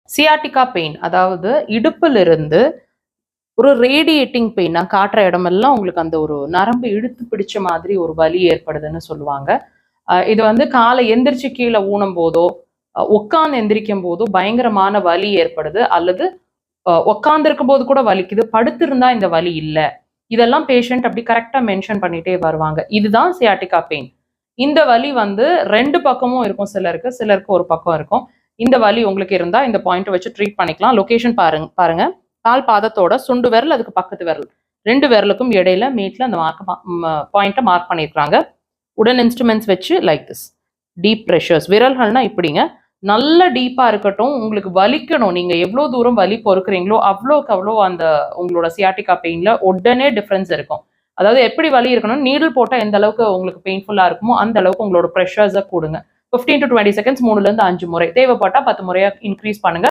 Sciatica pain, அதாவது இடுப்பிலிருந்து ஒரு radiating pain. நான் காட்டுற இடமெல்லாம் உங்களுக்கு அந்த ஒரு நரம்பு இழுத்து பிடிச்ச மாதிரி ஒரு வலி ஏற்படுதுன்னு சொல்லுவாங்க. இது வந்து காலை எந்திரிச்சு கீழே ஊனும் போதோ, உட்கார்ந்து எந்திரிக்கும் போதோ பயங்கரமான வலி ஏற்படுது. அல்லது உட்கார்ந்து இருக்கும் போது கூட வலிக்குது, படுத்திருந்தா இந்த வலி இல்ல. இதெல்லாம் பேஷண்ட் அப்படி கரெக்டா மென்ஷன் பண்ணிட்டே வருவாங்க. இதுதான் சியாட்டிகா பெயின். இந்த வலி வந்து 2 பக்கமும் இருக்கும் சிலருக்கு, சிலருக்கு ஒரு பக்கம் இருக்கும். இந்த வலி உங்களுக்கு இருந்தா இந்த பாயிண்ட் வச்சு ட்ரீட் பண்ணிக்கலாம். லொகேஷன் பாருங்க. கால் பாதத்தோட சுண்டு விரல், அதுக்கு பக்கத்து விரல் 2 விரலுக்கும் இடையில மீட்ல அந்த பாயிண்ட்டை மார்க் பண்ணியிருக்காங்க. உடன் இன்ஸ்ட்ருமெண்ட்ஸ் வச்சு லைக் திஸ். டீப் ப்ரெஷர்ஸ், விரல்கள்னா இப்படிங்க. நல்ல டீப்பா இருக்கட்டும். உங்களுக்கு வலிக்கணும், நீங்க எவ்வளவு தூரம் வலி பொறுக்குறீங்களோ அவ்வளோக்கு அவ்வளோ அந்த உங்களோட சியாட்டிகா பெயின்ல உடனே டிஃபரன்ஸ் இருக்கும். அதாவது எப்படி வலி இருக்கணும், நீடில் போட்டால் எந்த அளவுக்கு உங்களுக்கு பெயின்ஃபுல்லா இருக்குமோ அந்த அளவுக்கு உங்களோட ப்ரெஷர்ஸை கூடுங்க. 15 to 20 செகண்ட்ஸ் 3ல இருந்து 5 முறை, தேவைப்பட்டா 10 முறையா இன்க்ரீஸ் பண்ணுங்க.